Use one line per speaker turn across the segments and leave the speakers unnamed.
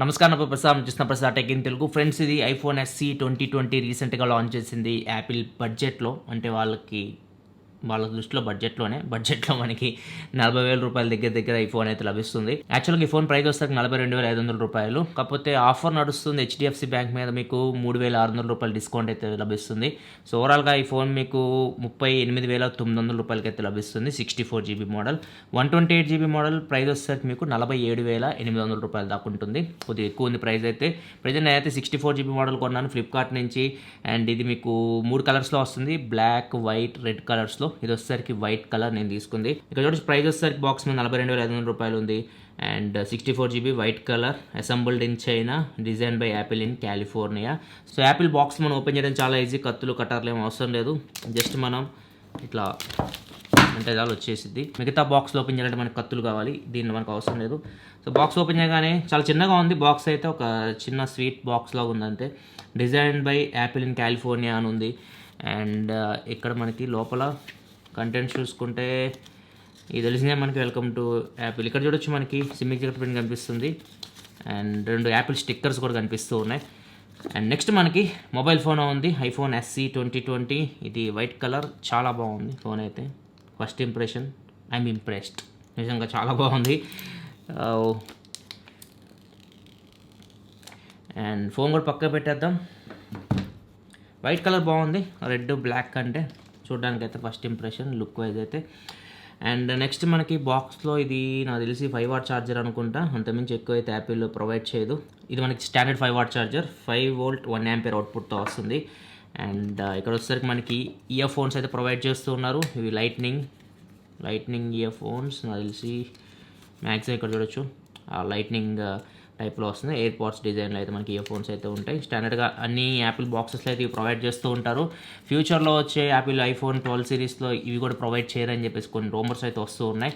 నమస్కారం ప్రసాద్ చూస్తున్న Prasad tech in Telugu friends. ఇది ఐఫోన్ ఎస్సీ 2020 రీసెంట్గా లాంచ్ చేసింది యాపిల్ బడ్జెట్లో. అంటే వాళ్ళ దృష్టిలో బడ్జెట్లో మనకి 40,000 రూపాయల దగ్గర ఈ ఫోన్ అయితే లభిస్తుంది. యాక్చువల్గా ఈ ఫోన్ ప్రైస్ వస్తే 42,500 రూపాయలు. కాకపోతే ఆఫర్ నడుస్తుంది హెచ్డిఎఫ్సి బ్యాంక్ మీద, మీకు 3,600 రూపాయలు డిస్కౌంట్ అయితే లభిస్తుంది. సో ఓవరాల్గా ఈ ఫోన్ మీకు 38,900 రూపాయలకి అయితే లభిస్తుంది. 64 GB model. 128 GB model price వస్తే మీకు 47,800 రూపాయలు దాకా ఉంటుంది. కొద్దిగా ఎక్కువ ఉంది ప్రైస్ అయితే. ప్రజెంట్ నేనైతే 64 GB మోడల్ కొన్నాను ఫ్లిప్కార్ట్ నుంచి. అండ్ ఇది మీకు 3 కలర్స్లో వస్తుంది, బ్లాక్, వైట్, రెడ్ కలర్స్లో. ఇది వచ్చేసరికి వైట్ కలర్ నేను తీసుకుంది. ఇక్కడ చూడండి ప్రైస్ వచ్చేసరికి బాక్స్ మీద 42,500 రూపాయలు ఉంది. And 64 GB white colour, assembled in China, design by Apple in California. So Apple box మనం ఓపెన్ చేయడం చాలా ఈజీ. కత్తులు కటర్లు ఏం అవసరం లేదు. జస్ట్ మనం ఇట్లా అంటే ఇలా వచ్చేసింది. మిగతా బాక్స్లో ఓపెన్ చేయాలంటే మనకి కత్తులు కావాలి, దీన్ని మనకు అవసరం లేదు. సో బాక్స్ ఓపెన్ చేయగానే చాలా చిన్నగా ఉంది. బాక్స్ అయితే ఒక చిన్న స్వీట్ బాక్స్ లాగా ఉంది అంతే. Design by Apple in California అని ఉంది. అండ్ ఇక్కడ మనకి లోపల కంటెంట్స్ చూసుకుంటే ఇది తెలిసిందే మనకి, వెల్కమ్ టు యాపిల్. ఇక్కడ చూడొచ్చు మనకి సిమ్ ఎగ్జిక్యూటివ్ ప్రింట్ కనిపిస్తుంది. అండ్ 2 యాపిల్ స్టిక్కర్స్ కూడా కనిపిస్తూ ఉన్నాయి. అండ్ నెక్స్ట్ మనకి మొబైల్ ఫోన్ ఉంది, ఐఫోన్ ఎస్సీ 2020. ఇది వైట్ కలర్, చాలా బాగుంది ఫోన్ అయితే. First impression, I'm impressed. నిజంగా చాలా బాగుంది. అండ్ ఫోన్ కూడా పక్కన పెట్టేద్దాం. వైట్ కలర్ బాగుంది, రెడ్ బ్లాక్ అంటే చూడడానికి అయితే ఫస్ట్ ఇంప్రెషన్ లుక్ వైజ్ అయితే. అండ్ నెక్స్ట్ మనకి బాక్స్లో ఇది నాకు తెలిసి 5W ఛార్జర్ అనుకుంటా, అంతమించి ఎక్కువ అయితే యాపిల్ ప్రొవైడ్ చేయదు. ఇది మనకి standard 5W charger, 5V 1A అవుట్పుట్తో వస్తుంది. అండ్ ఇక్కడ వచ్చేసరికి మనకి ఇయర్ ఫోన్స్ అయితే ప్రొవైడ్ చేస్తూ ఉన్నారు. ఇవి లైట్నింగ్ ఇయర్ ఫోన్స్ నాకు తెలిసి మ్యాక్సిమం ఇక్కడ చూడొచ్చు లైట్నింగ్ టైప్లో వస్తుంది. ఎయిర్ పాడ్స్ డిజైన్లో అయితే మనకి ఇయర్ ఫోన్స్ అయితే ఉంటాయి. స్టాండర్డ్గా అన్ని యాపిల్ బాక్సెస్లో అయితే ఇవి ప్రొవైడ్ చేస్తూ ఉంటారు. ఫ్యూచర్లో వచ్చే యాపిల్ ఐఫోన్ 12 సిరీస్లో ఇవి కూడా ప్రొవైడ్ చేయరని చెప్పేసి కొన్ని రూమర్స్ అయితే వస్తూ ఉన్నాయి.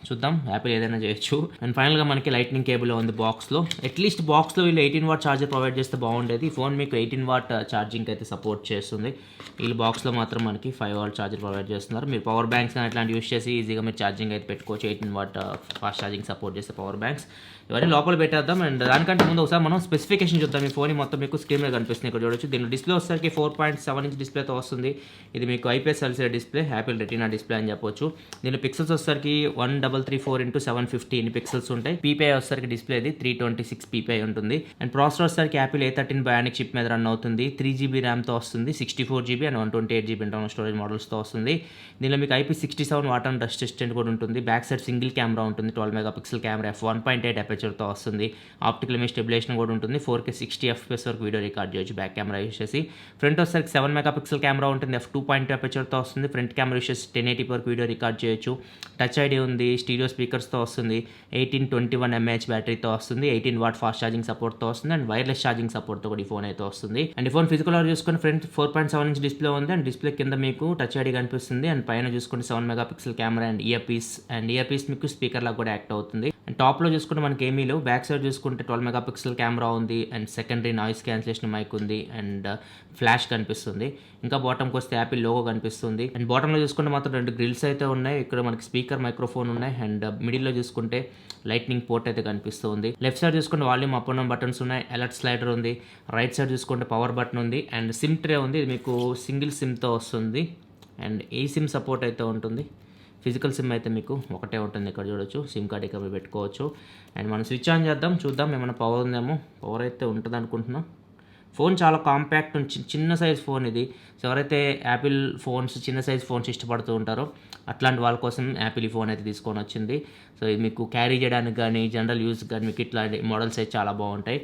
చూద్దాం, యాపిల్ ఏదైనా చేయొచ్చు. అండ్ ఫైనల్గా మనకి లైట్నింగ్ కేబుల్ ఉంది బాక్స్లో. అట్లీస్ట్ బాక్స్లో వీళ్ళు 18W ఛార్జర్ ప్రొవైడ్ చేస్తే బాగుండేది. ఫోన్ మీకు 18W ఛార్జింగ్ అయితే సపోర్ట్ చేస్తుంది. వీళ్ళు బాక్స్లో మాత్రం మనకి 5W ఛార్జర్ ప్రొవైడ్ చేస్తున్నారు. మీరు పవర్ బ్యాంక్స్ కానీ అట్లాంటి యూస్ చేసి ఈజీగా మీరు ఛార్జింగ్ అయితే పెట్టుకోవచ్చు. 18W ఫాస్ట్ ఛార్జింగ్ సపోర్ట్ చేస్తే పవర్ బ్యాంక్స్ ఇవన్నీ లోపల పెట్టేద్దాం. అండ్ దానికంటే ముందు ఒకసారి మనం స్పెసిఫికేషన్ చూద్దాం. ఈ ఫోన్ మొత్తం మీకు స్క్రీన్ మీద కనిపిస్తుంది, ఇక్కడ చూడొచ్చు. దీనిలో డిస్ప్లే వచ్చేసరికి 4.7 ఇంచ్ డిస్ప్లేతో వస్తుంది. ఇది మీకు IPS LCD display, Apple retina display అని చెప్పొచ్చు. దీనిలో పిక్సెల్స్ వచ్చేసరికి 1334x750 పిక్సెల్స్ ఉంటాయి. PPI వచ్చేసరికి డిస్ప్లే ఇది 326 PPI ఉంటుంది. అండ్ ప్రాసెసర్ వచ్చేసరికి యాపిల్ A13 బయానిక్ చిప్ మీద రన్ అవుతుంది. 3GB ర్యామ్తో వస్తుంది. 64 GB and 128GB internal storage మోడల్స్తో వస్తుంది. దీనిలో మీకు IP67 water and dust resistant కూడా ఉంటుంది. బ్యాక్ సైడ్ సింగిల్ కెమెరా ఉంటుంది, 12 MP కెమెరా, f1.8 అపర్చర్తో వస్తుంది. ఆప్టికల్ ఇమేజ్ స్టెబిలైజేషన్ కూడా ఉంటుంది. 4K 60 FPS వరకు వీడియో రికార్డ్ చేయొచ్చు బ్యాక్ కెమెరా యూస్ చేసి. ఫ్రంట్ వచ్చేసరికి 7 MP కెమెరా ఉంటుంది, f2.2 అపర్చర్తో వస్తుంది. ఫ్రంట్ కెమెరా యూస్ చేసి 1080p వరకు వీడియో రికార్డ్ చేయొచ్చు. టచ్ ఐడి ఉంది, స్టీరియో స్పీకర్స్తో వస్తుంది. 1821 mAh బ్యాటరీతో వస్తుంది. 18W ఫాస్ట్ ఛార్జింగ్ సపోర్ట్తో వస్తుంది. అండ్ వైర్లెస్ ఛార్జింగ్ సపోర్ట్తో కూడా ఈ ఫోన్ అయితే వస్తుంది. అండ్ ఈ ఫోన్ ఫిజికల్ చూసుకొని ఫ్రంట్ 4.7 ఇంచ్ డిస్ప్లే ఉంది. అండ్ డిస్ప్లే కింద మీకు టచ్ ఐడి కనిపిస్తుంది. అండ్ పైన చూసుకుంటే 7 MP camera and earpiece మీకు స్పీకర్ లాగా కూడా యాక్ట్ అవుతుంది. అండ్ టాప్లో చూసుకుంటే మనకి ఏమీ లేవు. బ్యాక్ సైడ్ చూసుకుంటే 12 MP కెమెరా ఉంది. And secondary noise cancellation mic ఉంది. అండ్ ఫ్లాష్ కనిపిస్తుంది. ఇంకా బాటమ్కి వస్తే యాపిల్ లోగో కనిపిస్తుంది. అండ్ బాటంలో చూసుకుంటే మాత్రం 2 గ్రిల్స్ అయితే ఉన్నాయి. ఇక్కడ మనకి స్పీకర్, మైక్రోఫోన్ ఉన్నాయి. అండ్ మిడిల్లో చూసుకుంటే లైట్నింగ్ పోర్ట్ అయితే కనిపిస్తుంది. లెఫ్ట్ సైడ్ చూసుకుంటే volume up and down buttons ఉన్నాయి. అలర్ట్ స్లైడర్ ఉంది. రైట్ సైడ్ చూసుకుంటే పవర్ బటన్ ఉంది. అండ్ సిమ్ ట్రే ఉంది. ఇది మీకు సింగిల్ సిమ్తో వస్తుంది. అండ్ ఈ సిమ్ సపోర్ట్ అయితే ఉంటుంది. ఫిజికల్ సిమ్ అయితే మీకు ఒకటే ఉంటుంది. ఇక్కడ చూడొచ్చు, సిమ్ కార్డ్ ఇక్కడ పెట్టుకోవచ్చు. అండ్ మనం స్విచ్ ఆన్ చేద్దాం, చూద్దాం ఏమైనా పవర్ ఉందేమో. పవర్ అయితే ఉంటుంది అనుకుంటున్నాం. ఫోన్ చాలా కాంపాక్ట్, చిన్న సైజ్ ఫోన్ ఇది. సో ఎవరైతే యాపిల్ ఫోన్స్, చిన్న సైజ్ ఫోన్స్ ఇష్టపడుతూ ఉంటారో అట్లాంటి వాళ్ళ కోసం యాపిల్ ఈ ఫోన్ అయితే తీసుకొని వచ్చింది. సో ఇది మీకు క్యారీ చేయడానికి కానీ జనరల్ యూస్ కానీ మీకు ఇట్లాంటి మోడల్స్ అయితే చాలా బాగుంటాయి.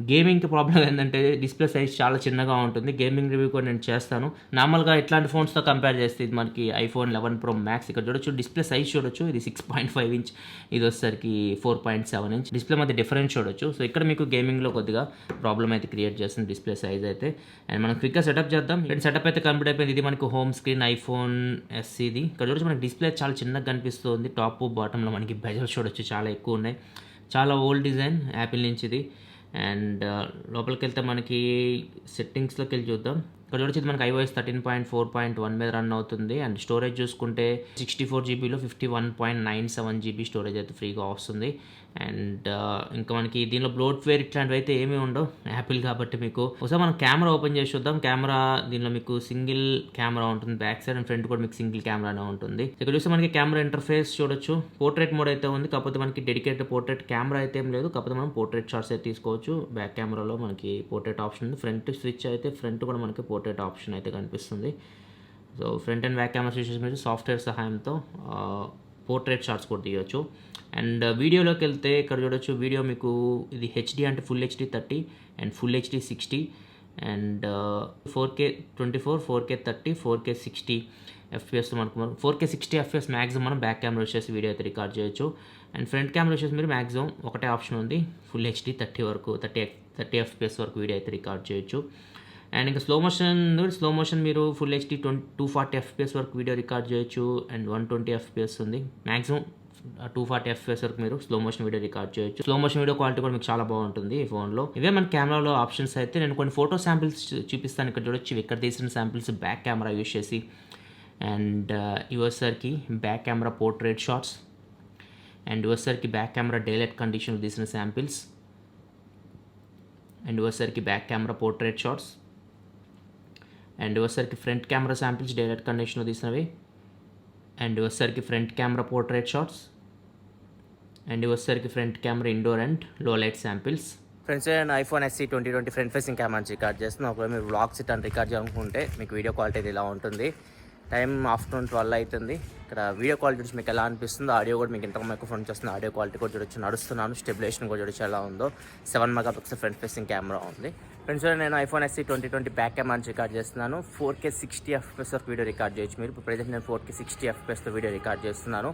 గేమింగ్కి ప్రాబ్లం ఏంటంటే డిస్ప్లే సైజ్ చాలా చిన్నగా ఉంటుంది. గేమింగ్ రివ్యూ కూడా నేను చేస్తాను. నార్మల్గా ఇట్లాంటి ఫోన్స్తో కంపేర్ చేస్తే ఇది మనకి iPhone 11 Pro Max. ఇక్కడ చూడొచ్చు, డిస్ప్లే సైజ్ చూడొచ్చు. ఇది 6.5 ఇంచ్, ఇది వచ్చేసరికి 4.7 ఇంచ్. డిస్ప్లే మధ్య డిఫరెన్స్ చూడొచ్చు. సో ఇక్కడ మీకు గేమింగ్లో కొద్దిగా ప్రాబ్లం అయితే క్రియేట్ చేస్తుంది డిస్ప్లే సైజ్ అయితే. అండ్ మనం క్విక్గా సెటప్ చేద్దాం. సెటప్ అయితే కంప్లీట్ అయిపోయింది. ఇది మనకి హోమ్ స్క్రీన్ ఐఫోన్ ఎస్సీది. ఇక్కడ చూడొచ్చు మనకి డిస్ప్లే చాలా చిన్నగా కనిపిస్తుంది. టాప్ బాటంలో మనకి బెజల్స్ చూడొచ్చు, చాలా ఎక్కువ ఉన్నాయి. చాలా ఓల్డ్ డిజైన్ యాపిల్ నుంచి ఇది. అండ్ లోపలికి వెళ్తే మనకి సెట్టింగ్స్లోకి వెళ్ళి చూద్దాం. ఇక్కడ చూడొచ్చు ఇది మనకి iOS 13.4.1 మీద రన్ అవుతుంది. అండ్ స్టోరేజ్ చూసుకుంటే 64 జీబీలో 51.97 జీబీ స్టోరేజ్ అయితే ఫ్రీగా వస్తుంది. అండ్ ఇంకా మనకి దీనిలో బ్లోట్వేర్ ఇట్లాంటివి అయితే ఏమీ ఉండవు, యాపిల్ కాబట్టి. మీకు ఒకసారి మనం కెమెరా ఓపెన్ చేసి చూద్దాం. కెమెరా దీనిలో మీకు సింగిల్ కెమెరా ఉంటుంది బ్యాక్ సైడ్, అండ్ ఫ్రంట్ కూడా మీకు సింగిల్ కెమెరానే ఉంటుంది. ఇక్కడ చూస్తే మనకి కెమెరా ఇంటర్ఫేస్ చూడొచ్చు. పోర్ట్రేట్ మోడ్ అయితే ఉంది, కాకపోతే మనకి డెడికేటెడ్ పోర్ట్రేట్ కెమెరా అయితే ఏం లేదు. కాకపోతే మనం పోర్ట్రేట్ షాట్స్ అయితే తీసుకోవచ్చు. బ్యాక్ కెమెరాలో మనకి పోర్ట్రేట్ ఆప్షన్ ఉంది. ఫ్రంట్ స్విచ్ అయితే ఫ్రంట్ కూడా మనకి పోర్ట్రేట్ ఆప్షన్ అయితే కనిపిస్తుంది. So front and back camera switches మీద సాఫ్ట్వేర్ సహాయంతో పోర్ట్రేట్ షాట్స్ కూడా తీయవచ్చు. అండ్ వీడియోలోకి వెళ్తే ఇక్కడ చూడొచ్చు, వీడియో మీకు ఇది హెచ్డి అంటే full HD 30 and full HD 60 and 4K 24, 4K 30, 4K 60 FPS మనకు 4K 60 FPS మ్యాక్సిమం మనం బ్యాక్ కెమెరా వచ్చేసి వీడియో అయితే రికార్డ్ చేయొచ్చు. అండ్ ఫ్రంట్ కెమెరా వచ్చేసి మీరు మ్యాక్సిమం ఒకటే ఆప్షన్ ఉంది, ఫుల్ హెచ్డి 30 వరకు 30 FPS వరకు వీడియో అయితే రికార్డ్ చేయొచ్చు. అండ్ ఇంకా స్లో మోషన్ మీరు ఫుల్ హెచ్డి 240 FPS వరకు వీడియో రికార్డ్ చేయొచ్చు. అండ్ 120 FPS ఉంది, మ్యాక్సిమం 240 FPS వరకు మీరు స్లో మోషన్ వీడియో రికార్డ్ చేయొచ్చు. స్లో మోషన్ వీడియో క్వాలిటీ కూడా మీకు చాలా బాగుంటుంది ఈ ఫోన్లో. ఇవే మన కెమెరాలో ఆప్షన్స్ అయితే. నేను కొన్ని ఫోటో శాంపిల్స్ చూపిస్తాను. ఇక్కడ చూడొచ్చు, ఇక్కడ తీసిన శాంపిల్స్ బ్యాక్ కెమెరా యూస్ చేసి. అండ్ యువర్సర్కి back camera portrait shots, and యువర్సర్కి బ్యాక్ కెమెరా డేలైట్ కండిషన్లో తీసిన శాంపిల్స్, అండ్ యువర్సర్కి back camera portrait shots, and యువర్సర్కి ఫ్రంట్ కెమెరా శాంపిల్స్ డేలైట్ కండిషన్లో తీసినవి, అండ్ యువర్సర్కి front camera portrait shots, and యువర్సర్కి front camera indoor and low light samples. Friends, నేను iPhone SE 2020 front facing camera record చేస్తున్నాను. ఒకవేళ మీరు వ్లాగ్స్ ఇట్లా రికార్డ్ చేయాలనుకుంటే మీకు వీడియో క్వాలిటీ అయితే ఇలా ఉంటుంది. టైం ఆఫ్టర్నూన్ 12 అవుతుంది. ఇక్కడ వీడియో క్వాలిటీ చూసి మీకు ఎలా అనిపిస్తుందో, ఆడియో కూడా మీకు ఇంత మైక్రోఫోన్ చేస్తుంది. ఆడియో క్వాలిటీ కూడా చూడొచ్చు. నడుస్తున్నాను, స్టెబిలేషన్ కూడా చూడొచ్చు ఎలా ఉందో. 7 మెగాపిక్సెల్ ఫ్రంట్ ఫేసింగ్ కెమెరా ఉంది. ఫ్రెండ్స్, నేను iPhone SE 2020 back camera record చేస్తున్నాను. 4K 60 FPS వరకు వీడియో రికార్డ్ చేయొచ్చు మీరు. ఇప్పుడు ప్రజెంట్ నేను 4K 60 FPSతో వీడియో రికార్డ్ చేస్తున్నాను.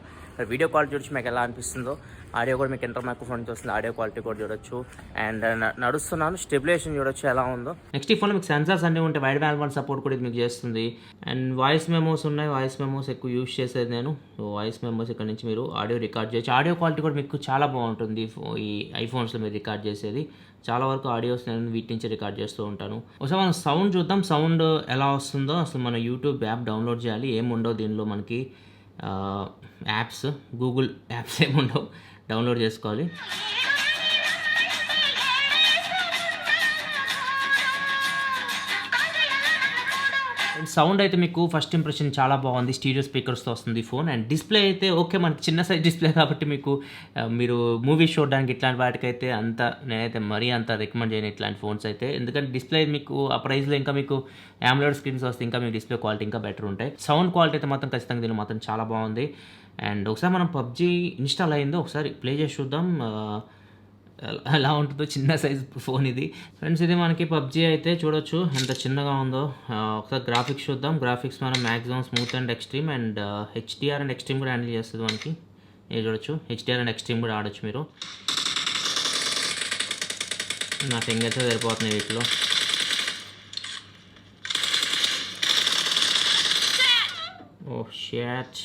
వీడియో క్వాలిటీ చూసి మీకు ఎలా అనిపిస్తుందో, ఆడియో కూడా మీకు ఇంటర్ మైక్రోఫోన్ వస్తుంది. ఆడియో క్వాలిటీ కూడా చూడొచ్చు. అండ్ నడుస్తున్నాను, స్టెబిలేషన్ చూడొచ్చు ఎలా ఉందో. నెక్స్ట్ ఈ ఫోన్లో మీకు సెన్సార్స్ అన్నీ ఉంటాయి. వైడ్ బ్యాండ్ సపోర్ట్ కూడా ఇది మీకు చేస్తుంది. అండ్ వాయిస్ మెమోస్ ఉన్నాయి. వాయిస్ మెమోస్ ఎక్కువ యూస్ చేసేది నేను. వాయిస్ మెమోస్ ఇక్కడ నుంచి మీరు ఆడియో రికార్డ్ చేయొచ్చు. ఆడియో క్వాలిటీ కూడా మీకు చాలా బాగుంటుంది. ఈ ఐఫోన్స్లో మీరు రికార్డ్ చేసేది చాలా వరకు ఆడియోస్ నేను వీటి నుంచి రికార్డ్ చేస్తూ ఉంటాను. ఒకసారి మనం సౌండ్ చూద్దాం, సౌండ్ ఎలా వస్తుందో. అసలు మన యూట్యూబ్ యాప్ డౌన్లోడ్ చేయాలి. ఏముండవు దీనిలో మనకి యాప్స్, గూగుల్ యాప్స్ ఏముండవు, డౌన్లోడ్ చేసుకోవాలి. సౌండ్ అయితే మీకు ఫస్ట్ ఇంప్రెషన్ చాలా బాగుంది. స్టీరియో స్పీకర్స్తో వస్తుంది ఫోన్. అండ్ డిస్ప్లే అయితే ఓకే, మనకి చిన్న సైజ్ డిస్ప్లే కాబట్టి మీకు మీరు మూవీస్ చూడడానికి ఇట్లాంటి వాటికైతే నేనైతే మరీ అంత రికమెండ్ చేయను ఇట్లాంటి ఫోన్స్ అయితే. ఎందుకంటే డిస్ప్లే మీకు ఆ ప్రైస్లో ఇంకా మీకు AMOLED స్క్రీన్స్ వస్తే ఇంకా మీకు డిస్ప్లే క్వాలిటీ ఇంకా బెటర్ ఉంటాయి. సౌండ్ క్వాలిటీ అయితే మాత్రం ఖచ్చితంగా దీనిలో మాత్రం చాలా బాగుంది. అండ్ ఒకసారి మనం PUBG ఇన్స్టాల్ అయిందో ఒకసారి ప్లే చేసి చూద్దాం ఎలా ఉంటుందో. చిన్న సైజ్ ఫోన్ ఇది. ఫ్రెండ్స్, ఇది మనకి PUBG అయితే చూడొచ్చు ఎంత చిన్నగా ఉందో. ఒకసారి గ్రాఫిక్స్ చూద్దాం. గ్రాఫిక్స్ మనం maximum smooth and extreme and HDR and extreme కూడా హ్యాండిల్ చేస్తుంది మనకి. ఇది చూడొచ్చు, HDR అండ్ ఎక్స్ట్రీమ్ కూడా ఆడొచ్చు మీరు. నా ఫింగర్స్ సరిపోతున్నాయి వీటిలో. ఓ షాట్,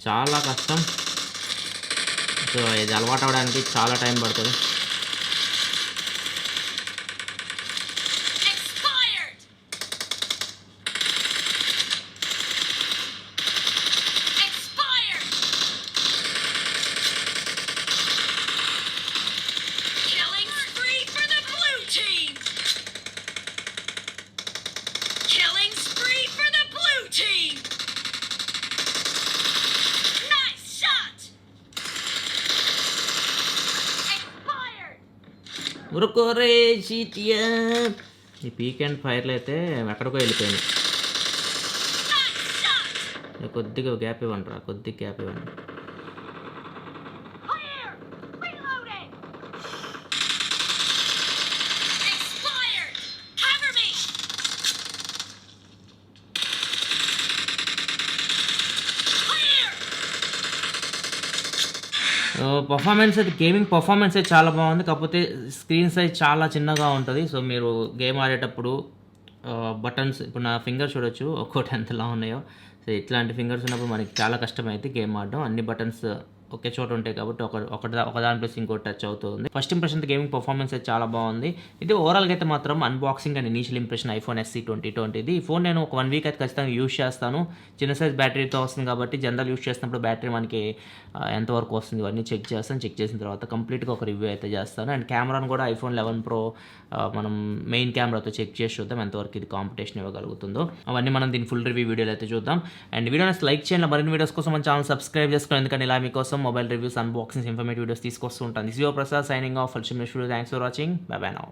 చాలా కష్టం. సో ఇది అలవాటు అవడానికి చాలా టైం పడుతుంది. ఉరుకోరే చీటియా. ఈ పీక్ అండ్ ఫైర్లు అయితే ఎక్కడికో వెళ్ళిపోయింది. కొద్దిగా గ్యాప్ ఇవ్వండి, కొద్దిగా గ్యాప్ ఇవ్వండి. పర్ఫార్మెన్స్ అయితే గేమింగ్ పర్ఫార్మెన్స్ అయితే చాలా బాగుంది. కాకపోతే స్క్రీన్ సైజ్ చాలా చిన్నగా ఉంటుంది. సో మీరు గేమ్ ఆడేటప్పుడు బటన్స్, ఇప్పుడు నా ఫింగర్స్ చూడొచ్చు ఒక్కోటి ఎంతలా ఉన్నాయో. సో ఇట్లాంటి ఫింగర్స్ ఉన్నప్పుడు మనకి చాలా కష్టమైతే గేమ్ ఆడడం. అన్ని బటన్స్ ఒకే చోట ఉంటాయి కాబట్టి ఒక దాని ప్లస్ ఇంకోటి టచ్ అవుతుంది. ఫస్ట్ ఇంప్రెషన్ గేమింగ్ పర్ఫార్మెన్స్ అయితే చాలా బాగుంది. ఇది ఓవరాల్గా అయితే మాత్రం unboxing and initial impression iPhone SE 2020. ఈ ఫోన్ నేను ఒక 1 వీక్ అయితే ఖచ్చితంగా యూస్ చేస్తాను. చిన్న సైజ్ బ్యాటరీతో వస్తుంది కాబట్టి జనరల్ యూస్ చేసినప్పుడు బ్యాటరీ మనకి ఎంతవరకు వస్తుంది ఇవన్నీ చెక్ చేస్తాను. చెక్ చేసిన తర్వాత కంప్లీట్గా ఒక రివ్యూ అయితే చేస్తాను. అండ్ కెమెరాను కూడా iPhone 11 Pro మనం మెయిన్ కెమెరాతో చెక్ చేసి చూద్దాం ఎంతవరకు ఇది కాంపిటీషన్ ఇవ్వగలుగుతుందో. అవన్నీ మనం దీని ఫుల్ రివ్యూ వీడియోలో అయితే చూద్దాం. అండ్ వీడియోని లైక్ చేయండి. మరిన్ని వీడియోస్ కోసం మన ఛానల్ సబ్స్క్రైబ్ చేసుకోండి. ఎందుకంటే ఇలా మీకోసం mobile reviews, unboxings, informative videos తీసుకొస్తూ ఉంటాను. This your Prasad signing off. Thanks for watching. By by now.